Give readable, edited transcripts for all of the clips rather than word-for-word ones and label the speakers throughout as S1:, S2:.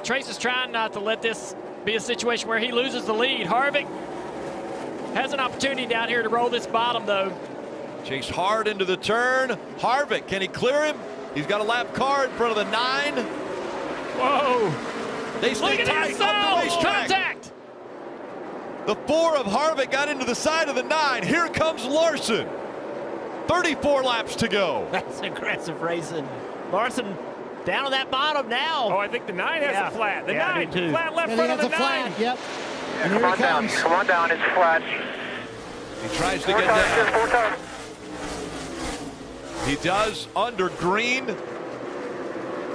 S1: Trace is trying not to let this be a situation where he loses the lead. Harvick has an opportunity down here to roll this bottom, though.
S2: Chase hard into the turn. Harvick, can he clear him? He's got a lap car in front of the 9.
S1: Whoa.
S2: They stay tight up the racetrack.
S1: Contact.
S2: The 4 of Harvick got into the side of the 9. Here comes Larson. 34 laps to go.
S3: That's aggressive racing. Larson down on that bottom now.
S1: Oh, I think the 9 has a flat. The 9, flat left front of the 9.
S4: Flat, yep.
S5: Yeah, come on down. Come on down. It's flat.
S2: He tries to get down.
S5: 4 tires.
S2: He does under green.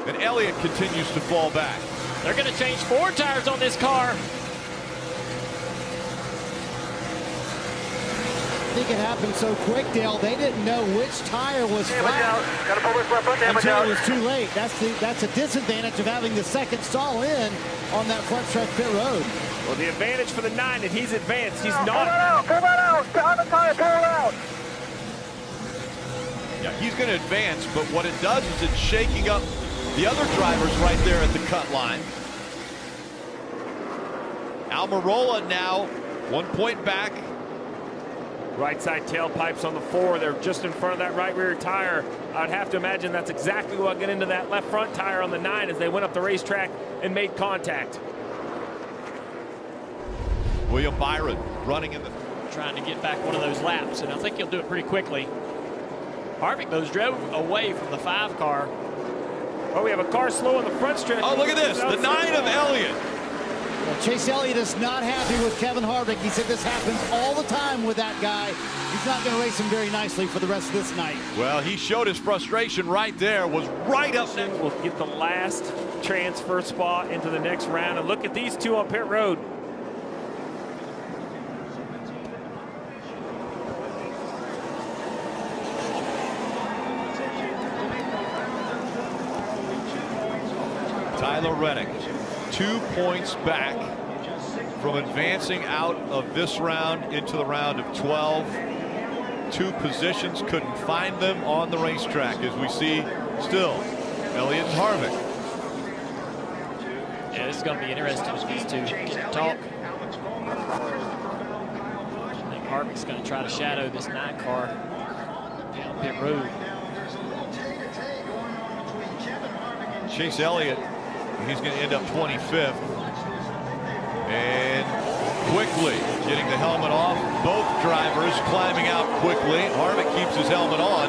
S2: And Elliott continues to fall back.
S1: They're going to change 4 tires on this car.
S4: I think it happened so quick, Dale. They didn't know which tire was flat
S5: Gotta pull this left foot, damage
S4: until
S5: out.
S4: it was too late. That's a disadvantage of having the second stall in on that front stretch pit road.
S1: Well, the advantage for the 9 that he's advanced. He's
S5: Pull
S1: not.
S5: that out. Pull that out. On the tire. Pull it out.
S2: Yeah, he's going to advance, but what it does is it's shaking up the other drivers right there at the cut line. Almirola now 1 point back.
S1: Right side tailpipes on the 4. They're just in front of that right rear tire. I'd have to imagine that's exactly what got into that left front tire on the 9 as they went up the racetrack and made contact.
S2: William Byron running in the...
S1: Trying to get back one of those laps, and I think he'll do it pretty quickly. Harvick, those drove away from the 5 car. Oh, we have a car slow in the front stretch.
S2: Oh, look at this. The 9 of Elliott.
S4: Well, Chase Elliott is not happy with Kevin Harvick. He said this happens all the time with that guy. He's not going to race him very nicely for the rest of this night.
S2: Well, he showed his frustration right there, was right up there.
S1: We'll get the last transfer spot into the next round, and look at these 2 on pit road.
S2: Tyler Reddick, 2 points back from advancing out of this round into the round of 12. 2 positions, couldn't find them on the racetrack, as we see still Elliott and Harvick.
S1: Yeah, this is going to be interesting as these 2 get to talk. I think Harvick's going to try to shadow this 9 car down pit road.
S2: Chase Elliott, he's going to end up 25th. And quickly getting the helmet off. Both drivers climbing out quickly. Harvick keeps his helmet on.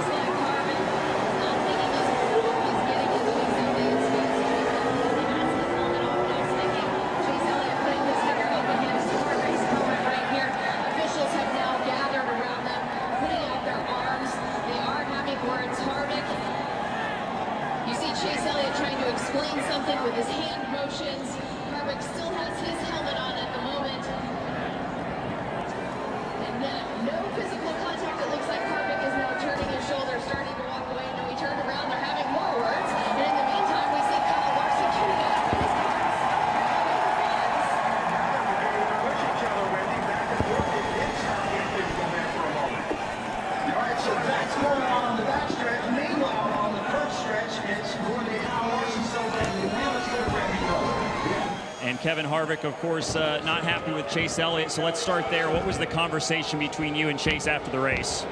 S6: Officials have now gathered around them, putting out their arms. They are having words. Harvick, you see Chase Elliott trying to explain something with his hand motions. Harvick still has his helmet on at the moment. And no physical contact. It looks like Harvick is now turning his shoulder, starting to walk away. No, he turned around. They're having more words. And in the meantime, we see Kyle Larson getting out of his cars.
S7: So that's going on the backstretch. Meanwhile, on the front stretch, it's going to be Kyle Larson. So the wheel is going to ready to go.
S8: And Kevin Harvick, of course, not happy with Chase Elliott. So let's start there. What was the conversation between you and Chase after the race?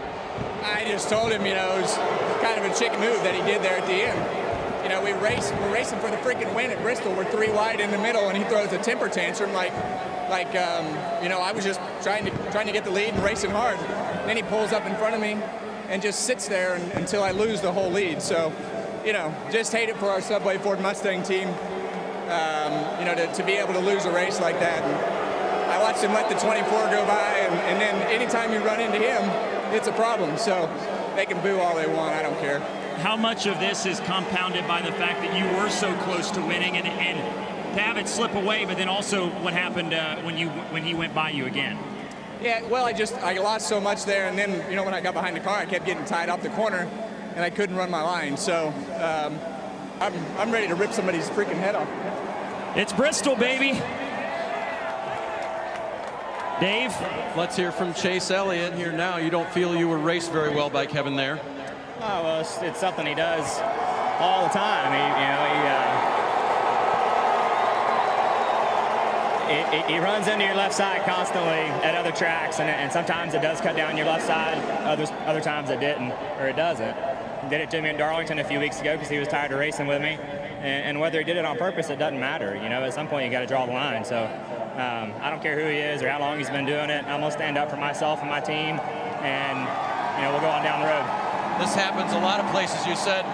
S9: I just told him, you know, it was kind of a chicken move that he did there at the end. You know, we're racing for the freaking win at Bristol. We're 3 wide in the middle, and he throws a temper tantrum like you know, I was just trying to get the lead and racing hard. And then he pulls up in front of me and just sits there until I lose the whole lead. So, you know, just hate it for our Subway Ford Mustang team, you know, to be able to lose a race like that. And I watched him let the 24 go by, and then anytime you run into him, it's a problem. So they can boo all they want. I don't care.
S8: How much of this is compounded by the fact that you were so close to winning and to have it slip away, but then also what happened when he went by you again?
S9: Yeah, well, I lost so much there, and then, you know, when I got behind the car, I kept getting tied off the corner, and I couldn't run my line. So I'm ready to rip somebody's freaking head off.
S8: It's Bristol, baby. Dave?
S10: Let's hear from Chase Elliott here now. You don't feel you were raced very well by Kevin there?
S11: Oh, well, it's something he does all the time. He runs into your left side constantly at other tracks, and sometimes it does cut down your left side. Other times it didn't, or it doesn't. He did it to me in Darlington a few weeks ago because he was tired of racing with me. And whether he did it on purpose, it doesn't matter. You know, at some point you got to draw the line. So I don't care who he is or how long he's been doing it. I'm gonna stand up for myself and my team, and we'll go on down the road.
S10: This happens a lot of places. You said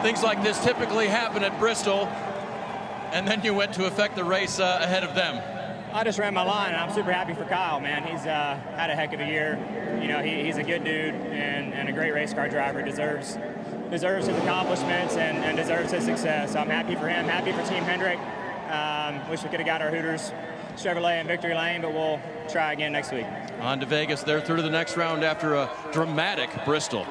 S10: things like this typically happen at Bristol, and then you went to affect the race ahead of them.
S11: I just ran my line, and I'm super happy for Kyle, man. He's had a heck of a year. You know, he's a good dude and a great race car driver. Deserves his accomplishments and deserves his success. So I'm happy for him, happy for Team Hendrick. Wish we could have got our Hooters Chevrolet in victory lane, but we'll try again next week.
S10: On to Vegas. They're through to the next round after a dramatic Bristol.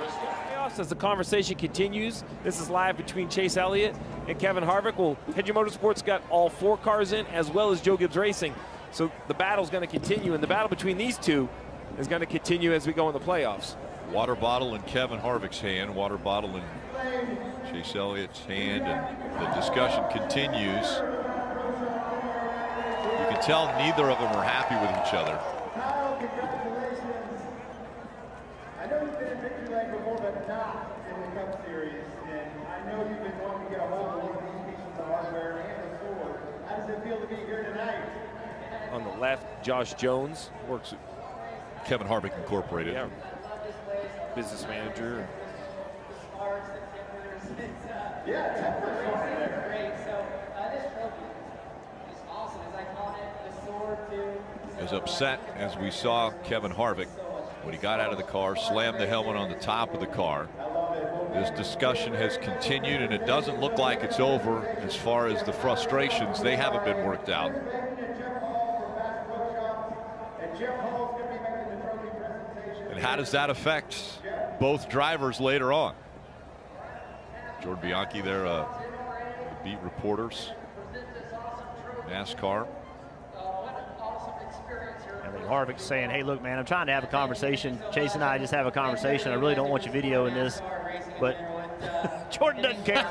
S1: As the conversation continues, this is live between Chase Elliott and Kevin Harvick. Well, Hendrick Motorsports got all 4 cars in, as well as Joe Gibbs Racing. So the battle's going to continue, and the battle between these two is going to continue as we go in the playoffs.
S2: Water bottle in Kevin Harvick's hand, water bottle in Chase Elliott's hand, and the discussion continues. You can tell neither of them are happy with each other.
S7: I know you've been in victory lane before, but not in the Cup Series. And I know you've been wanting to get a hold of one of these pieces of hardware and the sword. How does it feel to be here tonight?
S1: On the left, Josh Jones works with
S2: Kevin Harvick Incorporated.
S1: Yeah. Business manager.
S2: As upset as we saw Kevin Harvick when he got out of the car, slammed the helmet on the top of the car. This discussion has continued, and it doesn't look like it's over as far as the frustrations. They haven't been worked out. And how does that affect both drivers later on? Jordan Bianchi there, the beat reporters, NASCAR.
S3: I think Harvick's saying, hey, look, man, I'm trying to have a conversation. Chase and I just have a conversation. I really don't want you videoing this, but Jordan doesn't care.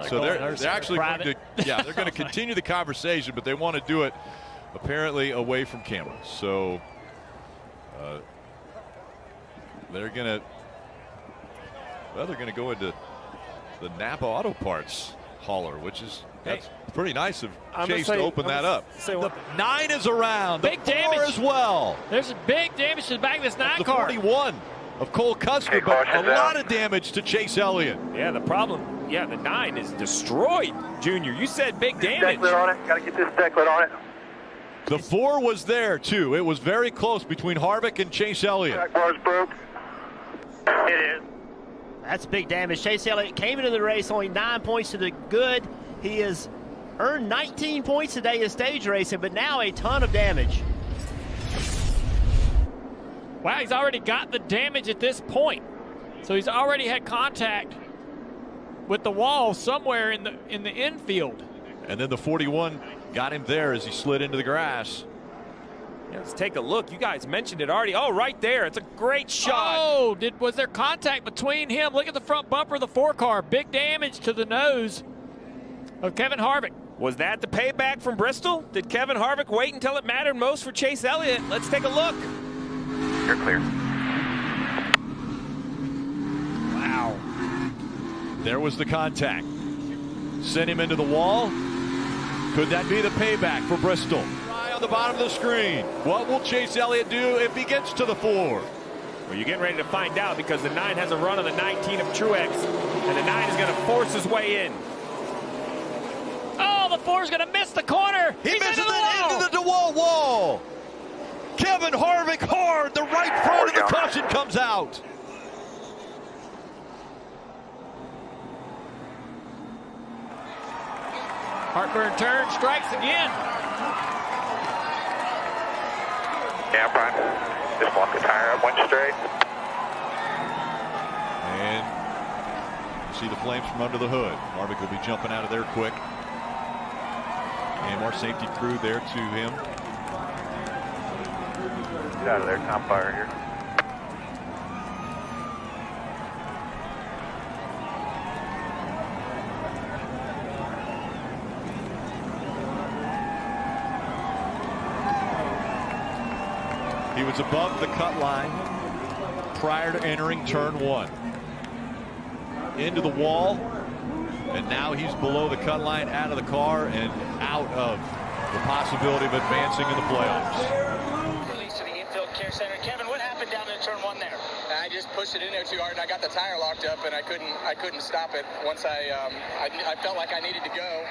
S2: So they're actually going to, they're going to continue the conversation, but they want to do it apparently away from camera. So they're going to go into the Napa Auto Parts hauler, which is that's pretty nice of Chase to open that up. The 9 is around.
S12: Big
S2: the 4
S12: damage
S2: as well.
S12: There's a big damage to the back of this 9
S2: the
S12: car.
S2: 41 of Cole Custer, but a lot of damage to Chase Elliott.
S1: Yeah, the problem, the 9 is destroyed, Junior. You said big damage.
S5: Decklet on it. Got to get this decklet on it.
S2: The 4 was there too. It was very close between Harvick and Chase Elliott.
S5: Back bar's broke. It is.
S3: That's big damage. Chase Elliott came into the race only 9 points to the good. He has earned 19 points today in stage racing, but now a ton of damage.
S12: Wow, he's already got the damage at this point. So he's already had contact with the wall somewhere in the infield.
S2: And then the 41 got him there as he slid into the grass.
S1: Yeah, let's take a look. You guys mentioned it already. Oh, right there. It's a great shot.
S12: Oh, was there contact between him? Look at the front bumper of the 4 car. Big damage to the nose of Kevin Harvick.
S1: Was that the payback from Bristol? Did Kevin Harvick wait until it mattered most for Chase Elliott? Let's take a look.
S5: You're clear.
S2: Wow. There was the contact. Sent him into the wall. Could that be the payback for Bristol? Right on the bottom of the screen. What will Chase Elliott do if he gets to the 4?
S1: Well, you're getting ready to find out because the 9 has a run on the 19 of Truex, and the 9 is going to force his way in.
S12: Oh, the 4 is going to miss the corner.
S2: He misses it into the DeWalt wall. Kevin Harvick hard. The right front of the caution comes out.
S12: Heartburn turn, strikes again.
S5: Yeah, Brian. Just walk the tire up one straight.
S2: And you see the flames from under the hood. Harvick will be jumping out of there quick. And more safety crew there to him.
S5: Get out of there, top fire here.
S2: He was above the cut line prior to entering turn 1. Into the wall, and now he's below the cut line, out of the car, and out of the possibility of advancing in the playoffs.
S13: Release to the infield care center. Kevin, what happened down in turn 1 there?
S9: I just pushed it in there too hard, and I got the tire locked up, and I couldn't stop it. Once I felt like I needed to go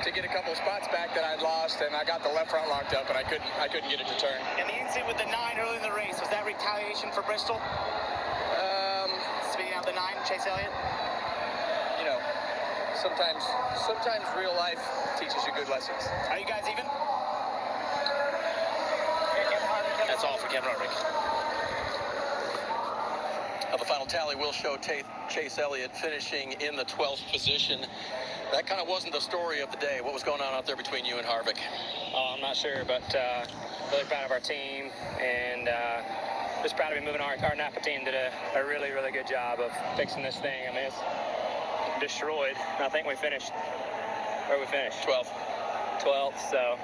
S9: to get a couple spots back that I'd lost, and I got the left front locked up, and I couldn't get it to turn.
S13: And the incident with the 9 early in the race, was that retaliation for Bristol? Speaking of the 9, Chase Elliott?
S9: You know, sometimes real life teaches you good lessons.
S13: Are you guys even? That's all for Kevin Harvick.
S10: The final tally will show Chase Elliott finishing in the 12th position. That kind of wasn't the story of the day. What was going on out there between you and Harvick?
S11: Oh, I'm not sure, but really proud of our team, and just proud to be moving. Our Napa team did a really, really good job of fixing this thing. I mean, it's destroyed. I think we finished, where we finished? 12th, so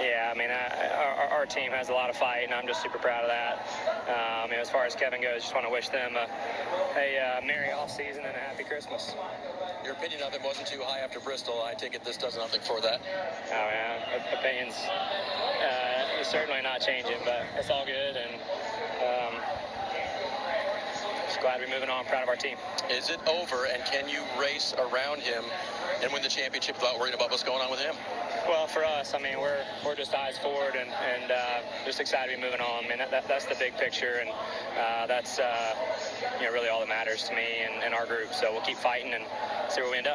S11: yeah, I mean, our team has a lot of fight, and I'm just super proud of that. I mean, as far as Kevin goes, just want to wish them a merry off-season and a happy Christmas.
S10: Your opinion of him wasn't too high after Bristol. I take it this does nothing for that.
S11: Oh, yeah, opinions certainly not changing, but it's all good, and just glad to be moving on. Proud of our team.
S10: Is it over, and can you race around him and win the championship without worrying about what's going on with him?
S11: Well, for us, I mean, we're just eyes forward and just excited to be moving on. I mean, that's the big picture, and that's really all that matters to me and our group. So we'll keep fighting and see where we end up.